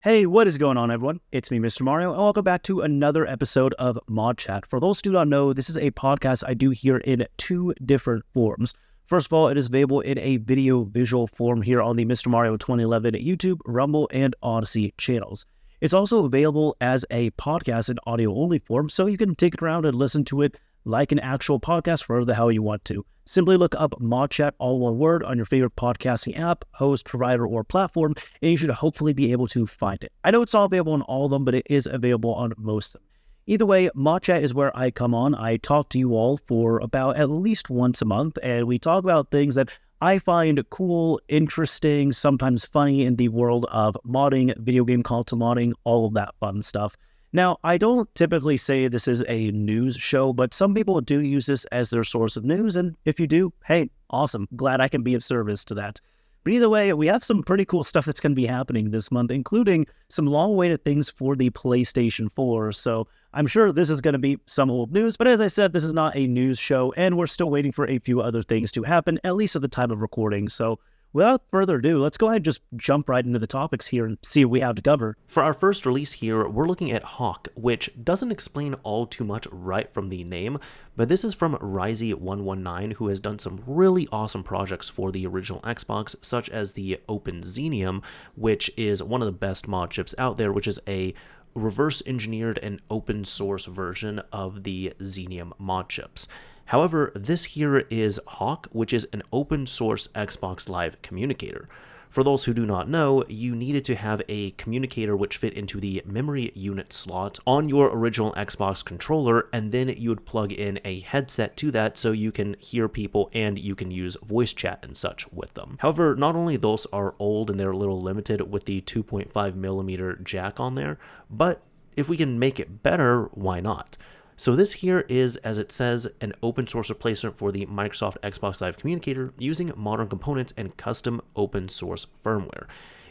Hey, what is going on, everyone? It's me, Mr. Mario, and welcome back to another episode of ModChat. For those who do not know, this is a podcast I do here in two different forms. First of all, it is available in a video visual form here on the Mr. Mario 2011 YouTube, Rumble, and Odyssey channels. It's also available as a podcast in audio-only form, so you can take it around and listen to it like an actual podcast wherever the hell you want to. Simply look up ModChat, all one word, on your favorite podcasting app, host, provider, or platform, and you should hopefully be able to find it. I know it's not available on all of them, but it is available on most of them. Either way, ModChat is where I come on. I talk to you all for about at least once a month, and we talk about things that I find cool, interesting, sometimes funny in the world of modding, video game console modding, all of that fun stuff. Now, I don't typically say this is a news show, but some people do use this as their source of news, and if you do, hey, awesome. Glad I can be of service to that. But either way, we have some pretty cool stuff that's going to be happening this month, including some long-awaited things for the PlayStation 4, so I'm sure this is going to be some old news, but as I said, this is not a news show, and we're still waiting for a few other things to happen, at least at the time of recording, so without further ado, let's go ahead and just jump right into the topics here and see what we have to cover. For our first release here, we're looking at Hawk, which doesn't explain all too much right from the name, but this is from Risey119, who has done some really awesome projects for the original Xbox, such as the Open Xenium, which is one of the best mod chips out there, which is a reverse engineered and open source version of the Xenium mod chips. However, this here is Hawk, which is an open source Xbox Live communicator. For those who do not know, you needed to have a communicator which fit into the memory unit slot on your original Xbox controller, and then you would plug in a headset to that so you can hear people and you can use voice chat and such with them. However, not only those are old and they're a little limited with the 2.5mm jack on there, but if we can make it better, why not? So this here is, as it says, an open source replacement for the Microsoft Xbox Live Communicator using modern components and custom open source firmware.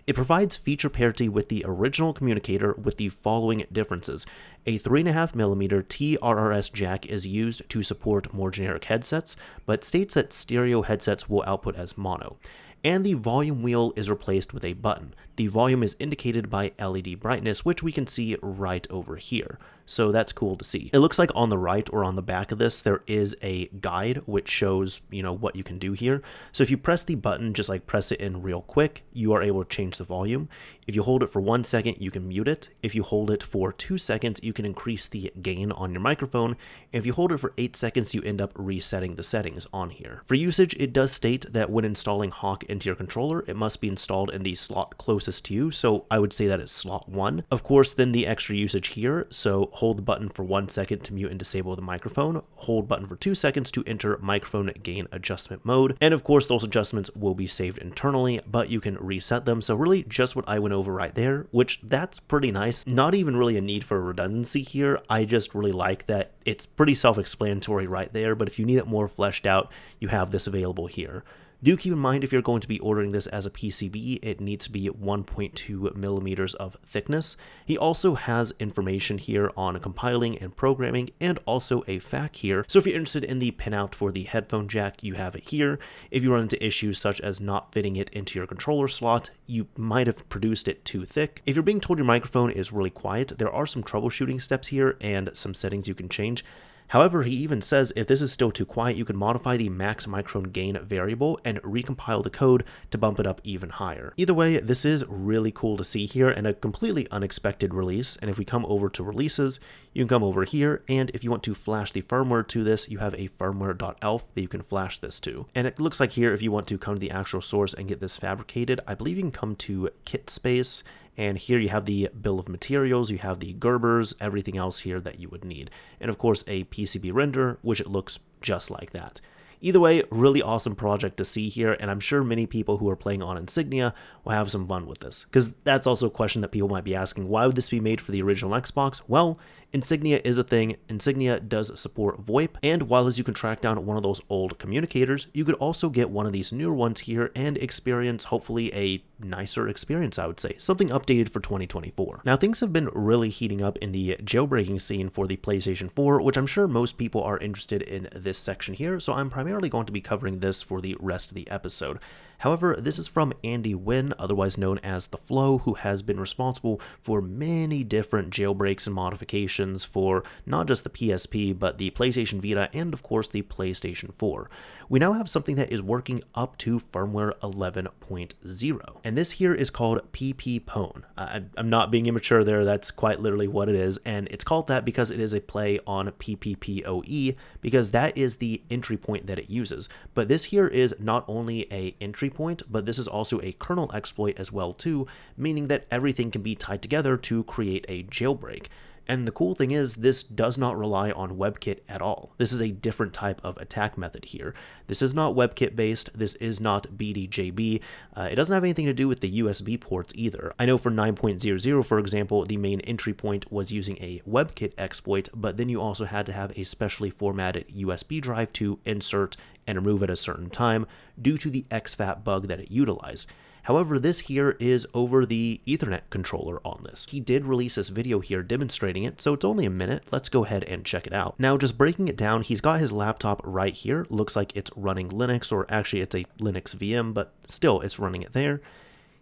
It provides feature parity with the original communicator with the following differences. A 3.5mm TRRS jack is used to support more generic headsets, but states that stereo headsets will output as mono. And the volume wheel is replaced with a button. The volume is indicated by LED brightness, which we can see right over here. So that's cool to see. It looks like on the right or on the back of this, there is a guide which shows, what you can do here. So if you press the button, just like press it in real quick, you are able to change the volume. If you hold it for 1 second, you can mute it. If you hold it for 2 seconds, you can increase the gain on your microphone. And if you hold it for 8 seconds, you end up resetting the settings on here. For usage, it does state that when installing Hawk into your controller, it must be installed in the slot closest to you. So I would say that is slot 1. Of course, then the extra usage here. So hold the button for 1 second to mute and disable the microphone. Hold button for 2 seconds to enter microphone gain adjustment mode. And of course, those adjustments will be saved internally, but you can reset them. So really just what I went over right there, which that's pretty nice. Not even really a need for redundancy here. I just really like that it's pretty self-explanatory right there, but if you need it more fleshed out, you have this available here. Do keep in mind if you're going to be ordering this as a PCB, it needs to be 1.2mm of thickness. He also has information here on compiling and programming and also a FAQ here. So if you're interested in the pinout for the headphone jack, you have it here. If you run into issues such as not fitting it into your controller slot, you might have produced it too thick. If you're being told your microphone is really quiet, there are some troubleshooting steps here and some settings you can change. However, he even says if this is still too quiet, you can modify the max microphone gain variable and recompile the code to bump it up even higher. Either way, this is really cool to see here and a completely unexpected release. And if we come over to releases, you can come over here, and if you want to flash the firmware to this, you have a firmware.elf that you can flash this to. And it looks like here, if you want to come to the actual source and get this fabricated, I believe you can come to kit space. And here you have the bill of materials, you have the Gerbers, everything else here that you would need. And of course a PCB render, which it looks just like that. Either way, really awesome project to see here, and I'm sure many people who are playing on Insignia will have some fun with this. Because that's also a question that people might be asking, why would this be made for the original Xbox? Well, Insignia is a thing. Insignia does support VoIP, and while as you can track down one of those old communicators, you could also get one of these newer ones here and experience hopefully a nicer experience, I would say. Something updated for 2024. Now, things have been really heating up in the jailbreaking scene for the PlayStation 4, which I'm sure most people are interested in this section here, so I'm primarily going to be covering this for the rest of the episode. However, this is from Andy Wynn, otherwise known as The Flow, who has been responsible for many different jailbreaks and modifications for not just the PSP, but the PlayStation Vita and of course the PlayStation 4. We now have something that is working up to firmware 11.0, and this here is called PPPoE. I'm not being immature there, that's quite literally what it is, and it's called that because it is a play on PPPoE, because that is the entry point that it uses. But this here is not only a entry point, but this is also a kernel exploit as well too, meaning that everything can be tied together to create a jailbreak. And the cool thing is, this does not rely on WebKit at all. This is a different type of attack method here. This is not WebKit based, this is not BDJB, it doesn't have anything to do with the USB ports either. I know for 9.00, for example, the main entry point was using a WebKit exploit, but then you also had to have a specially formatted USB drive to insert and remove at a certain time due to the exFAT bug that it utilized. However, this here is over the Ethernet controller on this. He did release this video here demonstrating it, so it's only a minute. Let's go ahead and check it out. Now, just breaking it down, he's got his laptop right here. Looks like it's running Linux, or actually it's a Linux VM, but still it's running it there.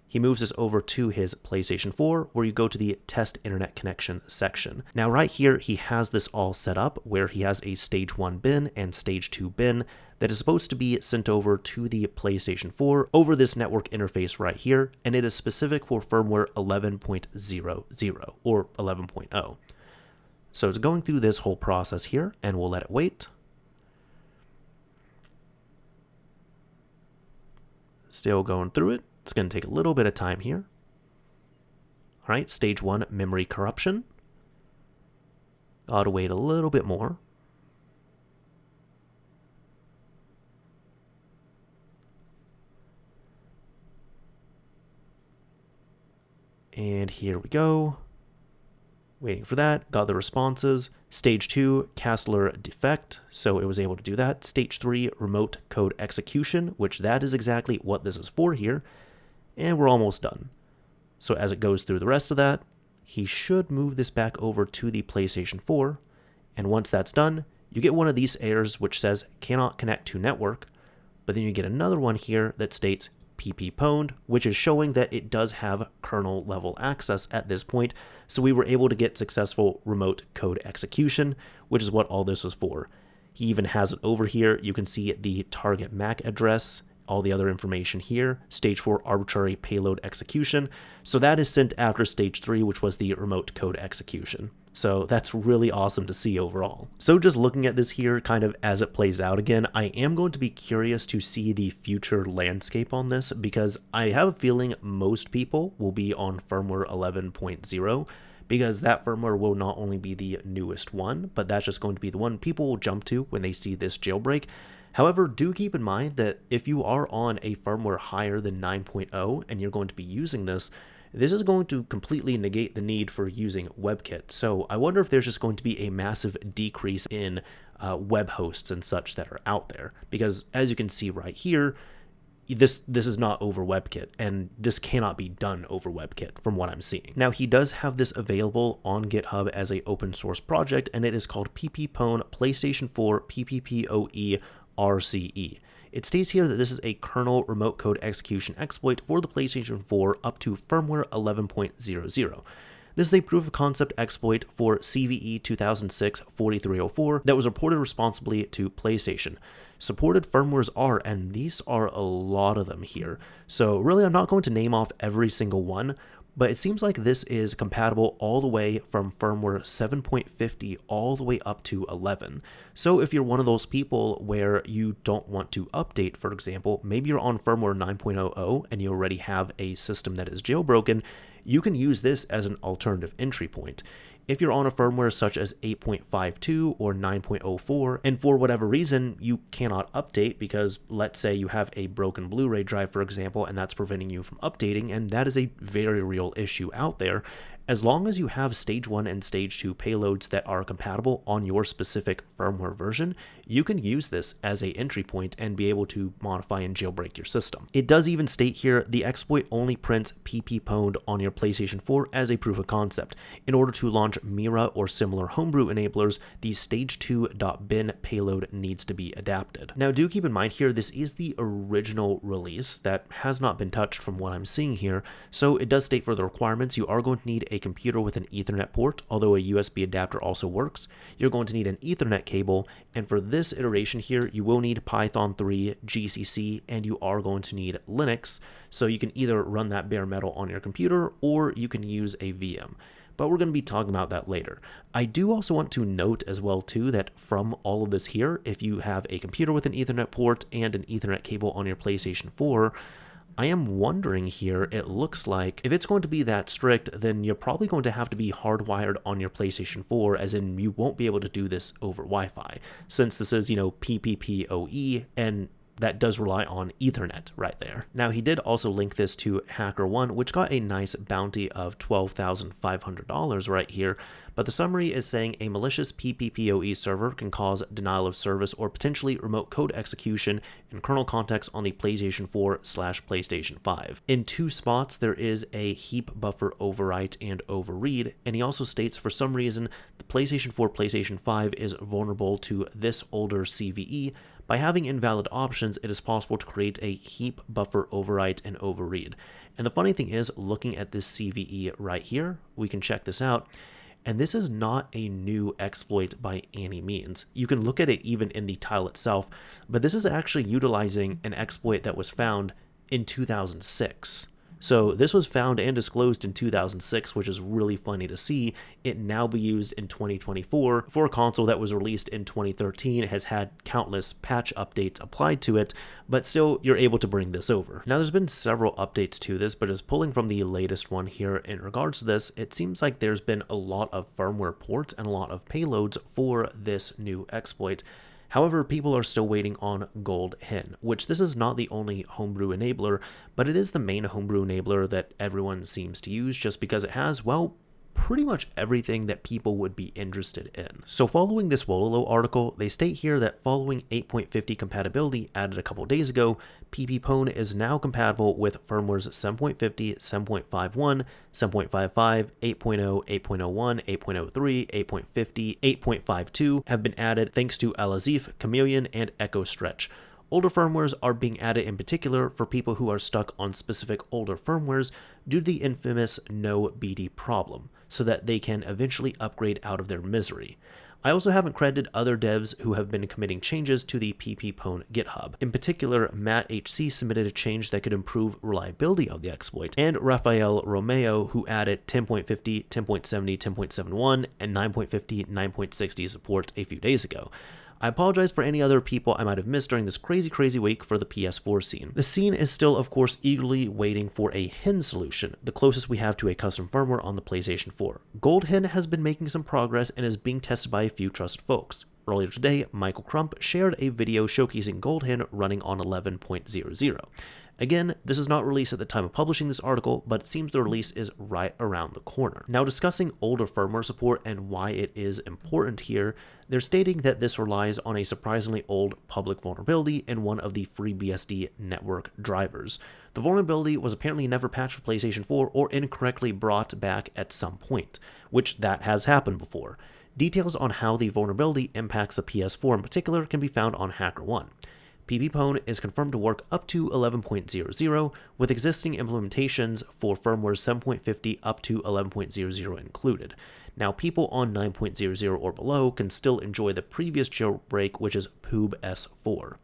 He moves this over to his PlayStation 4, where you go to the test internet connection section. Now right here, he has this all set up where he has a stage 1 bin and stage 2 bin that is supposed to be sent over to the PlayStation 4 over this network interface right here, and it is specific for firmware 11.00 or 11.0. So it's going through this whole process here, and we'll let it wait. Still going through it. It's going to take a little bit of time here. All right, stage 1, memory corruption. Got to wait a little bit more. And here we go. Waiting for that. Got the responses. Stage 2, Castler defect. So it was able to do that. Stage 3, remote code execution, which that is exactly what this is for here. And we're almost done. So as it goes through the rest of that, he should move this back over to the PlayStation 4. And once that's done, you get one of these errors which says cannot connect to network. But then you get another one here that states PPPoE, which is showing that it does have kernel level access at this point. So we were able to get successful remote code execution, which is what all this was for. He even has it over here. You can see the target MAC address, all the other information here, stage 4 arbitrary payload execution. So that is sent after stage 3, which was the remote code execution. So that's really awesome to see overall. So just looking at this here kind of as it plays out again, I am going to be curious to see the future landscape on this, because I have a feeling most people will be on firmware 11.0, because that firmware will not only be the newest one, but that's just going to be the one people will jump to when they see this jailbreak. However, do keep in mind that if you are on a firmware higher than 9.0 and you're going to be using this, this is going to completely negate the need for using WebKit. So I wonder if there's just going to be a massive decrease in web hosts and such that are out there. Because as you can see right here, this is not over WebKit, and this cannot be done over WebKit from what I'm seeing. Now, he does have this available on GitHub as an open source project, and it is called PPPoE PlayStation 4 PPPoE RCE. It states here that this is a kernel remote code execution exploit for the PlayStation 4 up to firmware 11.00. This is a proof of concept exploit for CVE 2006-4304 that was reported responsibly to PlayStation. Supported firmwares are, and these are a lot of them here. So really, I'm not going to name off every single one, but it seems like this is compatible all the way from firmware 7.50 all the way up to 11. So if you're one of those people where you don't want to update, for example, maybe you're on firmware 9.00 and you already have a system that is jailbroken, you can use this as an alternative entry point. If you're on a firmware such as 8.52 or 9.04, and for whatever reason you cannot update because let's say you have a broken Blu-ray drive, for example, and that's preventing you from updating, and that is a very real issue out there, as long as you have stage 1 and stage 2 payloads that are compatible on your specific firmware version, you can use this as an entry point and be able to modify and jailbreak your system. It does even state here the exploit only prints PPPoE on your PlayStation 4 as a proof of concept. In order to launch launch Mira or similar homebrew enablers, the stage2.bin payload needs to be adapted. Now do keep in mind here, this is the original release that has not been touched from what I'm seeing here, so it does state for the requirements you are going to need a computer with an Ethernet port, although a USB adapter also works. You're going to need an Ethernet cable, and for this iteration here, you will need Python 3, GCC, and you are going to need Linux, so you can either run that bare metal on your computer or you can use a VM. But we're going to be talking about that later. I do also want to note as well too that from all of this here, if you have a computer with an Ethernet port and an Ethernet cable on your PlayStation 4, I am wondering here, it looks like if it's going to be that strict, then you're probably going to have to be hardwired on your PlayStation 4, as in you won't be able to do this over Wi-Fi, since this is, PPPoE, and that does rely on Ethernet right there. Now, he did also link this to HackerOne, which got a nice bounty of $12,500 right here, but the summary is saying a malicious PPPoE server can cause denial of service or potentially remote code execution in kernel context on the PlayStation 4/PlayStation 5. In 2 spots, there is a heap buffer overwrite and overread, and he also states for some reason the PlayStation 4/PlayStation 5 is vulnerable to this older CVE. By having invalid options, it is possible to create a heap buffer overwrite and overread. And the funny thing is, looking at this CVE right here, we can check this out. And this is not a new exploit by any means. You can look at it even in the title itself, but this is actually utilizing an exploit that was found in 2006. So this was found and disclosed in 2006, which is really funny to see it now be used in 2024 for a console that was released in 2013. It has had countless patch updates applied to it, but still you're able to bring this over. Now there's been several updates to this, but as pulling from the latest one here in regards to this, it seems like there's been a lot of firmware ports and a lot of payloads for this new exploit. However, people are still waiting on Gold Hen, which this is not the only homebrew enabler, but it is the main homebrew enabler that everyone seems to use just because it has, well, pretty much everything that people would be interested in. So following this Wololo article, they state here that following 8.50 compatibility added a couple days ago, PPPoE is now compatible with firmwares 7.50, 7.51, 7.55, 8.0, 8.01, 8.03, 8.50, 8.52 have been added thanks to Alazif, Chameleon, and Echo Stretch. Older firmwares are being added in particular for people who are stuck on specific older firmwares due to the infamous no BD problem, so that they can eventually upgrade out of their misery. I also haven't credited other devs who have been committing changes to the PPPoE GitHub. In particular, Matt HC submitted a change that could improve reliability of the exploit, and Rafael Romeo, who added 10.50, 10.70, 10.71, and 9.50, 9.60 support a few days ago. I apologize for any other people I might have missed during this crazy week for the PS4 scene. The scene is still, of course, eagerly waiting for a Hen solution, the closest we have to a custom firmware on the PlayStation 4. Gold Hen has been making some progress and is being tested by a few trusted folks. Earlier today, Michael Crump shared a video showcasing Gold Hen running on 11.00. Again, this is not released at the time of publishing this article, but it seems the release is right around the corner. Now, discussing older firmware support and why it is important here, they're stating that this relies on a surprisingly old public vulnerability in one of the FreeBSD network drivers. The vulnerability was apparently never patched for PlayStation 4 or incorrectly brought back at some point, which that has happened before. Details on how the vulnerability impacts the PS4 in particular can be found on HackerOne. PPPoE is confirmed to work up to 11.00, with existing implementations for firmware 7.50 up to 11.00 included. Now, people on 9.00 or below can still enjoy the previous jailbreak, which is POOB S4.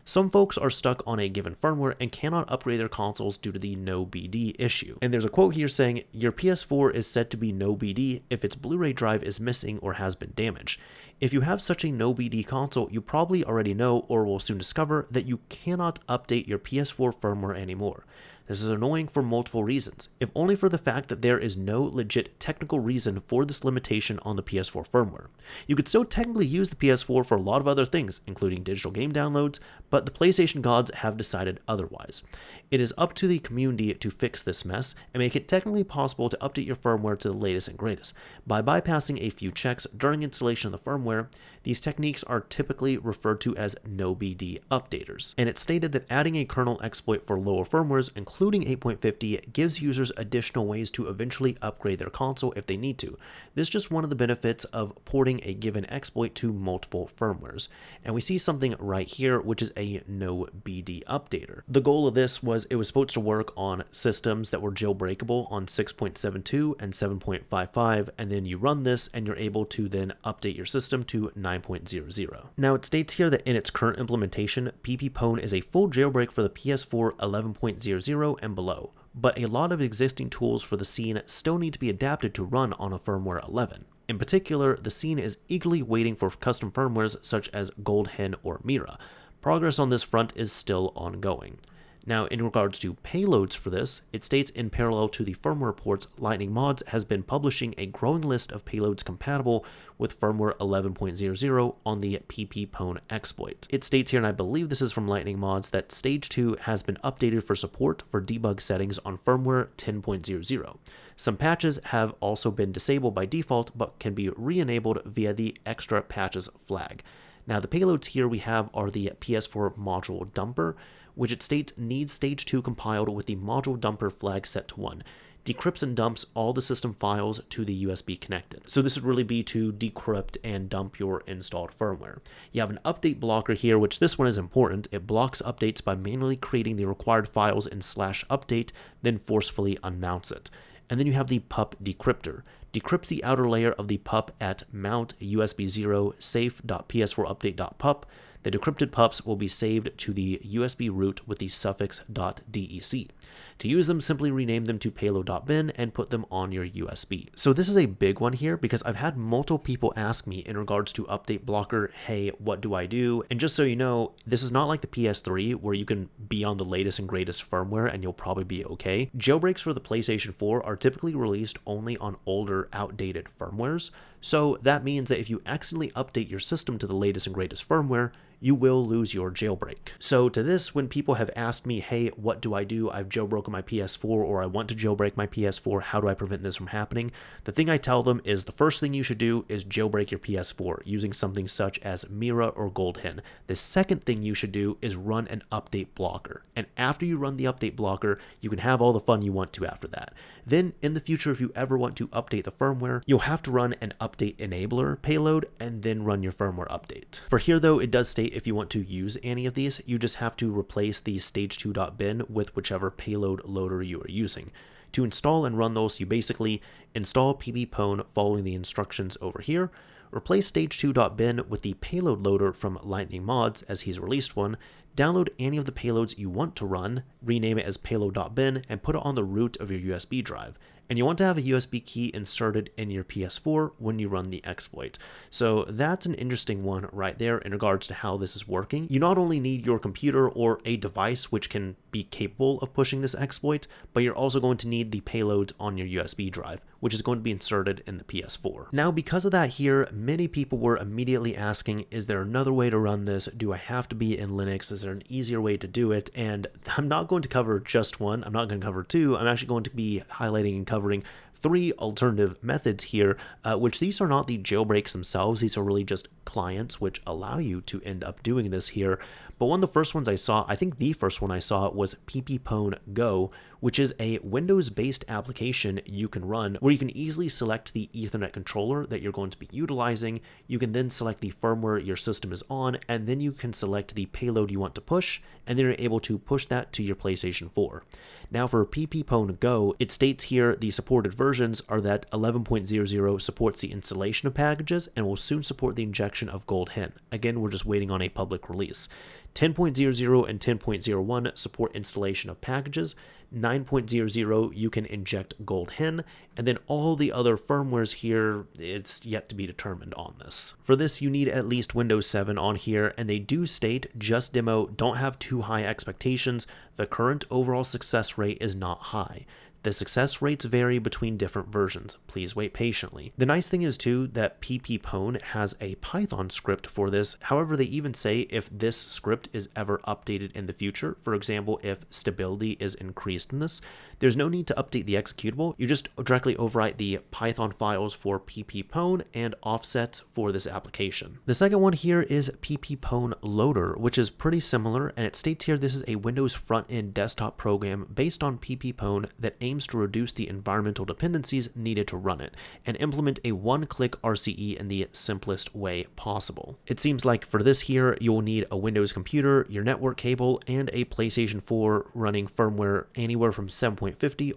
Some folks are stuck on a given firmware and cannot upgrade their consoles due to the no BD issue. And there's a quote here saying, your PS4 is said to be no BD if its Blu-ray drive is missing or has been damaged. If you have such a no BD console, you probably already know or will soon discover that you cannot update your PS4 firmware anymore. This is annoying for multiple reasons, if only for the fact that there is no legit technical reason for this limitation on the PS4 firmware. You could still technically use the PS4 for a lot of other things, including digital game downloads, but the PlayStation gods have decided otherwise. It is up to the community to fix this mess and make it technically possible to update your firmware to the latest and greatest. By bypassing a few checks during installation of the firmware, these techniques are typically referred to as no-BD updaters. And it's stated that adding a kernel exploit for lower firmwares, including 8.50, gives users additional ways to eventually upgrade their console if they need to. This is just one of the benefits of porting a given exploit to multiple firmwares. And we see something right here, which is a no-BD updater. The goal of this was it was supposed to work on systems that were jailbreakable on 6.72 and 7.55, and then you run this and you're able to then update your system to 9.00. Now it states here that in its current implementation, PPPoE is a full jailbreak for the PS4 11.00 and below, but a lot of existing tools for the scene still need to be adapted to run on a firmware 11. In particular, the scene is eagerly waiting for custom firmwares such as Goldhen or Mira. Progress on this front is still ongoing. Now, in regards to payloads for this, it states in parallel to the firmware reports, Lightning Mods has been publishing a growing list of payloads compatible with firmware 11.00 on the PPPoE exploit. It states here, and I believe this is from Lightning Mods, that Stage 2 has been updated for support for debug settings on firmware 10.00. Some patches have also been disabled by default, but can be re-enabled via the extra patches flag. Now, the payloads here we have are the PS4 module dumper, which it states needs Stage 2 compiled with the module dumper flag set to 1. Decrypts and dumps all the system files to the USB connected. So this would really be to decrypt and dump your installed firmware. You have an update blocker here, which this one is important. It blocks updates by manually creating the required files in /update, then forcefully unmounts it. And then you have the PUP decryptor. Decrypts the outer layer of the PUP at mount USB 0 safe.ps4update.pup. The decrypted PUPs will be saved to the USB root with the suffix .dec. To use them, simply rename them to payload.bin and put them on your USB. So this is a big one here because I've had multiple people ask me in regards to update blocker, hey, what do I do? And just so you know, this is not like the PS3 where you can be on the latest and greatest firmware and you'll probably be okay. Jailbreaks for the PlayStation 4 are typically released only on older, outdated firmwares. So that means that if you accidentally update your system to the latest and greatest firmware, you will lose your jailbreak. So to this, when people have asked me, hey, what do I do? I've jailbroken my PS4 or I want to jailbreak my PS4. How do I prevent this from happening? The thing I tell them is the first thing you should do is jailbreak your PS4 using something such as Mira or Goldhen. The second thing you should do is run an update blocker. And after you run the update blocker, you can have all the fun you want to after that. Then in the future, if you ever want to update the firmware, you'll have to run an update enabler payload and then run your firmware update. For here though, it does state if you want to use any of these, you just have to replace the stage2.bin with whichever payload loader you are using. To install and run those, you basically install PPPoE following the instructions over here, replace stage2.bin with the payload loader from Lightning Mods as he's released one, download any of the payloads you want to run, rename it as payload.bin, and put it on the root of your USB drive. And you want to have a USB key inserted in your PS4 when you run the exploit. So that's an interesting one right there in regards to how this is working. You not only need your computer or a device which can be capable of pushing this exploit, but you're also going to need the payloads on your USB drive, which is going to be inserted in the PS4. Now, because of that here, many people were immediately asking, is there another way to run this? Do I have to be in Linux? Is there an easier way to do it? And I'm not going to cover just one. I'm not going to cover two. I'm actually going to be highlighting and covering 3 alternative methods here, which these are not the jailbreaks themselves. These are really just clients which allow you to end up doing this here. But one of the first ones I saw, I think the first one I saw was PPPoE Go, which is a Windows-based application you can run where you can easily select the Ethernet controller that you're going to be utilizing. You can then select the firmware your system is on, and then you can select the payload you want to push, and then you're able to push that to your PlayStation 4. Now for PPPoE Go, it states here the supported versions are that 11.00 supports the installation of packages and will soon support the injection of Goldhen. Again, we're just waiting on a public release. 10.00 and 10.01 support installation of packages. 9.00 you can inject Goldhen, and then all the other firmwares here, it's yet to be determined on this. For this, you need at least Windows 7 on here, and they do state, just demo, don't have too high expectations. The current overall success rate is not high. The success rates vary between different versions. Please wait patiently. The nice thing is too that PPPoE has a Python script for this. However, they even say if this script is ever updated in the future, for example, if stability is increased in this, there's no need to update the executable. You just directly overwrite the Python files for PPPoE and offsets for this application. The second one here is PPPoE Loader, which is pretty similar, and it states here this is a Windows front-end desktop program based on PPPoE that aims to reduce the environmental dependencies needed to run it and implement a one-click RCE in the simplest way possible. It seems like for this here, you'll need a Windows computer, your network cable, and a PlayStation 4 running firmware anywhere from 7.50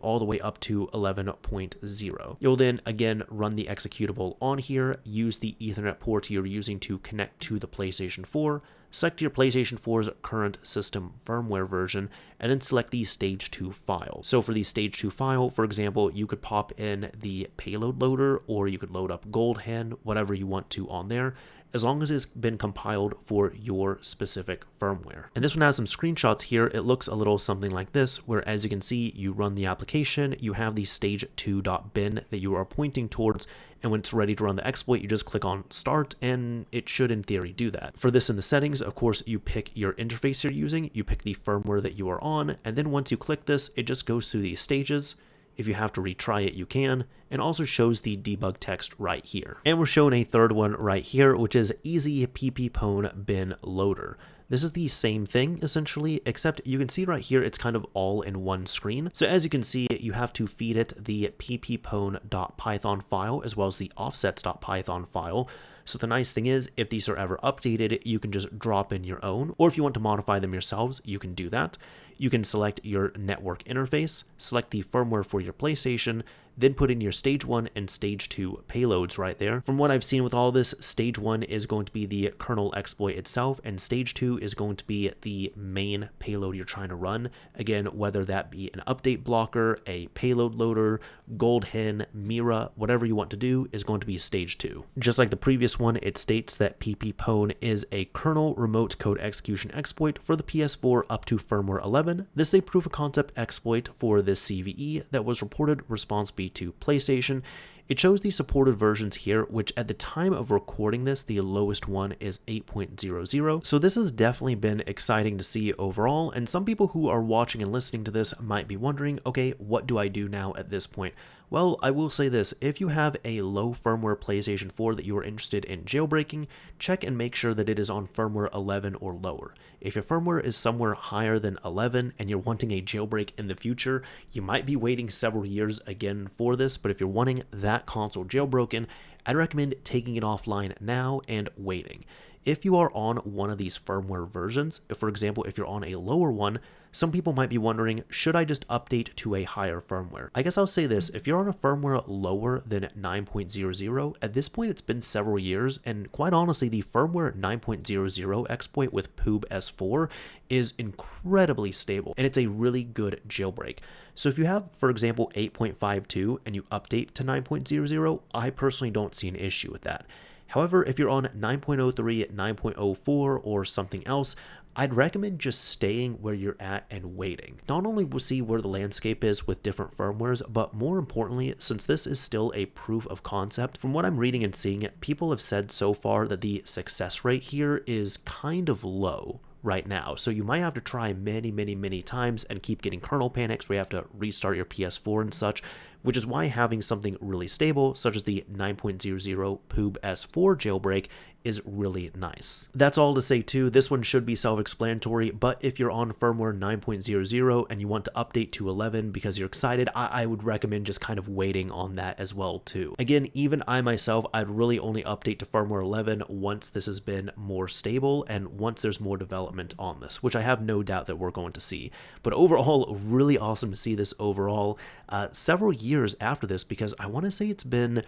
all the way up to 11.0. You'll then again run the executable on here, use the Ethernet port you're using to connect to the PlayStation 4, select your PlayStation 4's current system firmware version, and then select the stage 2 file. So for the stage 2 file, for example, you could pop in the payload loader, or you could load up Gold Hen, whatever you want to on there, as long as it's been compiled for your specific firmware. And this one has some screenshots here. It looks a little something like this, where as you can see, you run the application, you have the stage2.bin that you are pointing towards, and when it's ready to run the exploit, you just click on start, and it should in theory do that. For this in the settings, of course, you pick your interface you're using, you pick the firmware that you are on, and then once you click this, it just goes through these stages. If you have to retry it, you can, and also shows the debug text right here. And we're showing a third one right here, which is Easy PPPoE Bin Loader. This is the same thing essentially, except you can see right here, it's kind of all in one screen. So as you can see, you have to feed it the pppoe.python file as well as the offsets.python file. So the nice thing is, if these are ever updated, you can just drop in your own, or if you want to modify them yourselves, you can do that. You can select your network interface, select the firmware for your PlayStation, then put in your stage 1 and stage 2 payloads right there. From what I've seen with all this, stage 1 is going to be the kernel exploit itself, and stage 2 is going to be the main payload you're trying to run. Again, whether that be an update blocker, a payload loader, Gold Hen, Mira, whatever you want to do is going to be stage 2. Just like the previous one, it states that PPPoE is a kernel remote code execution exploit for the PS4 up to firmware 11. This is a proof of concept exploit for this CVE that was reported responsible to PlayStation. It shows the supported versions here, which at the time of recording this, the lowest one is 8.00. So this has definitely been exciting to see overall, and some people who are watching and listening to this might be wondering, okay, what do I do now at this point? Well, I will say this, if you have a low firmware PlayStation 4 that you are interested in jailbreaking, check and make sure that it is on firmware 11 or lower. If your firmware is somewhere higher than 11 and you're wanting a jailbreak in the future, you might be waiting several years again for this, but if you're wanting that console jailbroken, I'd recommend taking it offline now and waiting. If you are on one of these firmware versions, for example, if you're on a lower one, some people might be wondering, should I just update to a higher firmware? I guess I'll say this, if you're on a firmware lower than 9.00, at this point it's been several years, and quite honestly, the firmware 9.00 exploit with PPPoE is incredibly stable, and it's a really good jailbreak. So if you have, for example, 8.52 and you update to 9.00, I personally don't see an issue with that. However, if you're on 9.03, 9.04, or something else, I'd recommend just staying where you're at and waiting. Not only we'll see where the landscape is with different firmwares, but more importantly, since this is still a proof of concept, from what I'm reading and seeing, people have said so far that the success rate here is kind of low right now. So you might have to try many times and keep getting kernel panics where you have to restart your PS4 and such, which is why having something really stable, such as the 9.00 PPPoE jailbreak, is really nice. That's all to say too, this one should be self-explanatory, but if you're on firmware 9.00 and you want to update to 11 because you're excited, I would recommend just kind of waiting on that as well too. Again, even I myself, I'd really only update to firmware 11 once this has been more stable and once there's more development on this, which I have no doubt that we're going to see. But overall, really awesome to see this overall several years after this, because I want to say it's been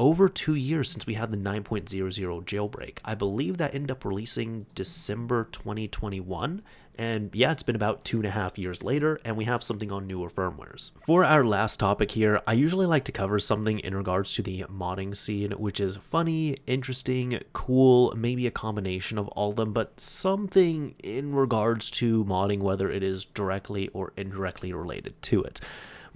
over 2 years since we had the 9.00 jailbreak. I believe that ended up releasing December 2021. And yeah, it's been about 2.5 years later, and we have something on newer firmwares. For our last topic here, I usually like to cover something in regards to the modding scene, which is funny, interesting, cool, maybe a combination of all of them, but something in regards to modding, whether it is directly or indirectly related to it.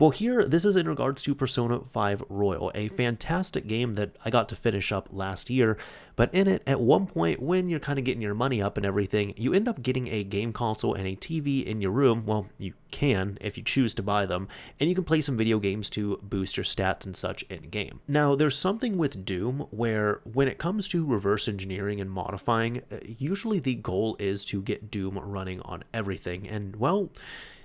Well, here, this is in regards to Persona 5 Royal, a fantastic game that I got to finish up last year, but in it, at one point, when you're kind of getting your money up and everything, you end up getting a game console and a TV in your room. Well, you can, if you choose to buy them, and you can play some video games to boost your stats and such in-game. Now, there's something with Doom where, when it comes to reverse engineering and modifying, usually the goal is to get Doom running on everything, and, well,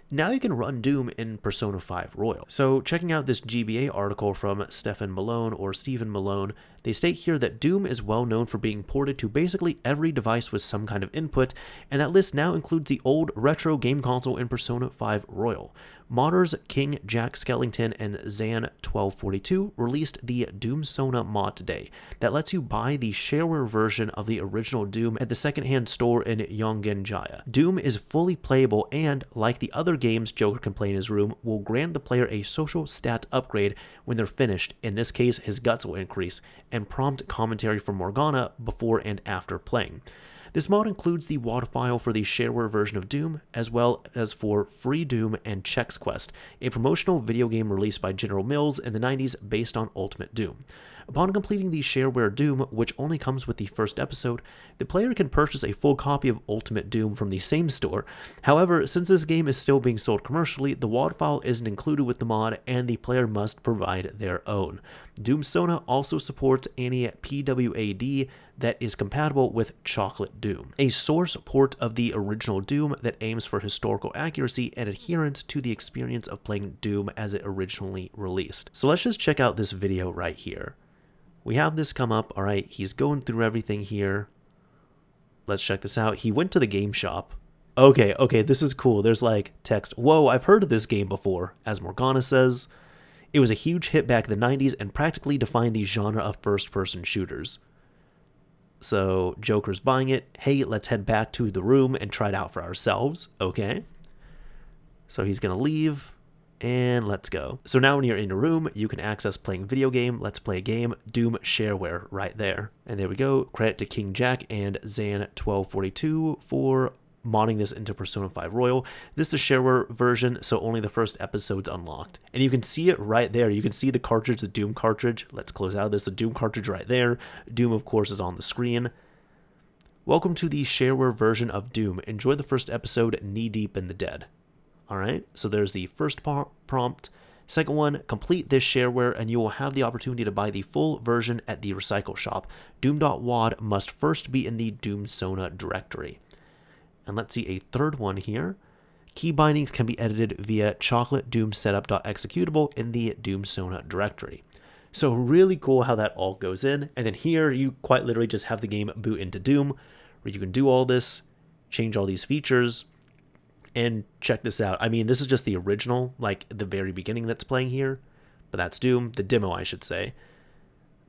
now you can run Doom in Persona 5 Royal. So checking out this GBA article from Stephen Malone, they state here that Doom is well known for being ported to basically every device with some kind of input, and that list now includes the old retro game console in Persona 5 Royal. Modders King Jack Skellington and Zan1242 released the DOOMSona mod today that lets you buy the shareware version of the original Doom at the secondhand store in Yongen Jaya. Doom is fully playable and, like the other games Joker can play in his room, will grant the player a social stat upgrade when they're finished. In this case, his guts will increase, and prompt commentary from Morgana before and after playing. This mod includes the WAD file for the shareware version of Doom, as well as for Free Doom and Chex Quest, a promotional video game released by General Mills in the 90s based on Ultimate Doom. Upon completing the shareware Doom, which only comes with the first episode, the player can purchase a full copy of Ultimate Doom from the same store. However, since this game is still being sold commercially, the WAD file isn't included with the mod, and the player must provide their own. DOOMSona also supports any PWAD that is compatible with Chocolate Doom, a source port of the original Doom that aims for historical accuracy and adherence to the experience of playing Doom as it originally released. So let's just check out this video right here. We have this come up, alright, he's going through everything here. Let's check this out. He went to the game shop. Okay, this is cool. There's like text, whoa, I've heard of this game before, as Morgana says. It was a huge hit back in the 90s and practically defined the genre of first-person shooters. So Joker's buying it. Hey, let's head back to the room and try it out for ourselves. Okay. So he's going to leave. And let's go. So now when you're in your room, you can access playing video game, let's play a game, Doom shareware right there. And there we go. Credit to King Jack and Zan1242 for modding this into Persona 5 Royal. This is the shareware version, so only the first episode's unlocked. And you can see it right there. You can see the cartridge, the Doom cartridge. Let's close out of this. The Doom cartridge right there. Doom, of course, is on the screen. Welcome to the shareware version of Doom. Enjoy the first episode, Knee Deep in the Dead. All right, so there's the first prompt. Second one, complete this shareware and you will have the opportunity to buy the full version at the recycle shop. Doom.wad must first be in the DOOMSona directory. And let's see a third one here. Key bindings can be edited via chocolate doom setup.executable in the DOOMSona directory. So really cool how that all goes in. And then here you quite literally just have the game boot into Doom, where you can do all this, change all these features. And check this out. I mean, this is just the original, like the very beginning that's playing here. But that's Doom, the demo, I should say.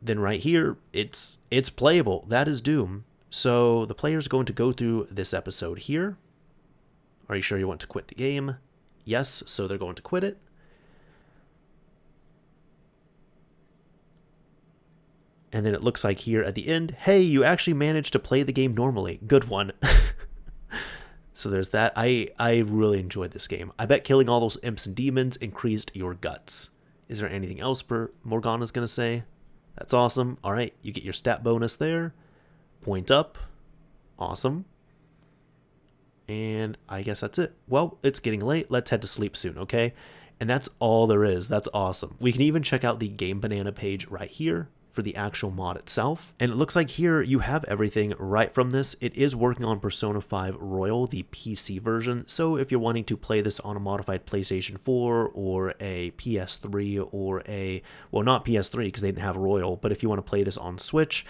Then right here, it's playable. That is Doom. So the player's going to go through this episode here. Are you sure you want to quit the game? Yes, so they're going to quit it. And then it looks like here at the end, hey, you actually managed to play the game normally. Good one. So there's that. I really enjoyed this game. I bet killing all those imps and demons increased your guts. Is there anything else Morgana's going to say? That's awesome. All right, you get your stat bonus there. Point up. Awesome. And I guess that's it. Well, it's getting late. Let's head to sleep soon, okay? And that's all there is. That's awesome. We can even check out the Game Banana page right here for the actual mod itself. And it looks like here you have everything right from this. It is working on Persona 5 Royal, the PC version. So if you're wanting to play this on a modified PlayStation 4 or a PS3 or a, well, not PS3 because they didn't have Royal, but if you want to play this on Switch,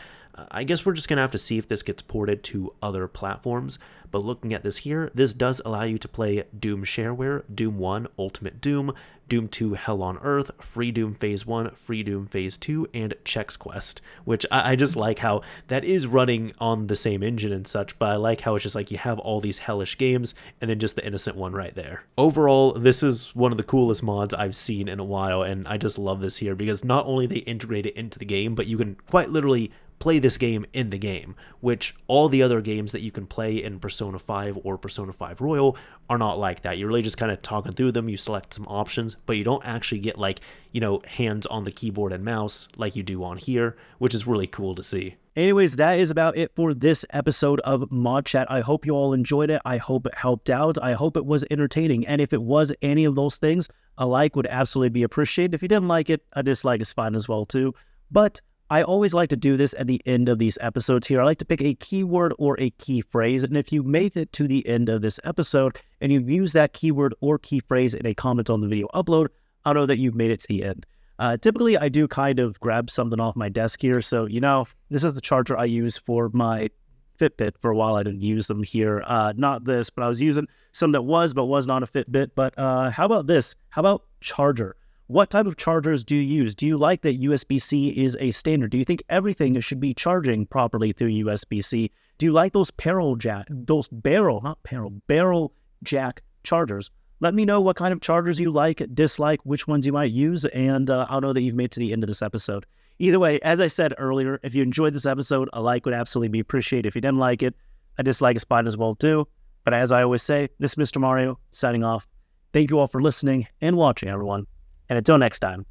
I guess we're just going to have to see if this gets ported to other platforms. But looking at this here, this does allow you to play Doom shareware, Doom 1, Ultimate Doom, Doom 2, Hell on Earth, Free Doom Phase 1, Free Doom Phase 2, and Chex Quest, which I just like how that is running on the same engine and such, but I like how it's just like you have all these hellish games and then just the innocent one right there. Overall, this is one of the coolest mods I've seen in a while, and I just love this here because not only they integrate it into the game, but you can quite literally play this game in the game, which all the other games that you can play in Persona 5 or Persona 5 Royal are not like that. You're really just kind of talking through them. You select some options, but you don't actually get like, hands on the keyboard and mouse like you do on here, which is really cool to see. Anyways, that is about it for this episode of ModChat. I hope you all enjoyed it. I hope it helped out. I hope it was entertaining. And if it was any of those things, a like would absolutely be appreciated. If you didn't like it, a dislike is fine as well too. But I always like to do this at the end of these episodes here. I like to pick a keyword or a key phrase. And if you made it to the end of this episode and you've used that keyword or key phrase in a comment on the video upload, I'll know that you've made it to the end. Typically, I do kind of grab something off my desk here. So, this is the charger I use for my Fitbit. For a while, I didn't use them here. Not this, but I was using some that was not a Fitbit. But how about this? How about charger? What type of chargers do you use? Do you like that USB-C is a standard? Do you think everything should be charging properly through USB-C? Do you like those barrel jack chargers? Let me know what kind of chargers you like, dislike, which ones you might use, and I'll know that you've made to the end of this episode. Either way, as I said earlier, if you enjoyed this episode, a like would absolutely be appreciated. If you didn't like it, a dislike is fine as well too. But as I always say, this is Mr. Mario, signing off. Thank you all for listening and watching, everyone. And until next time.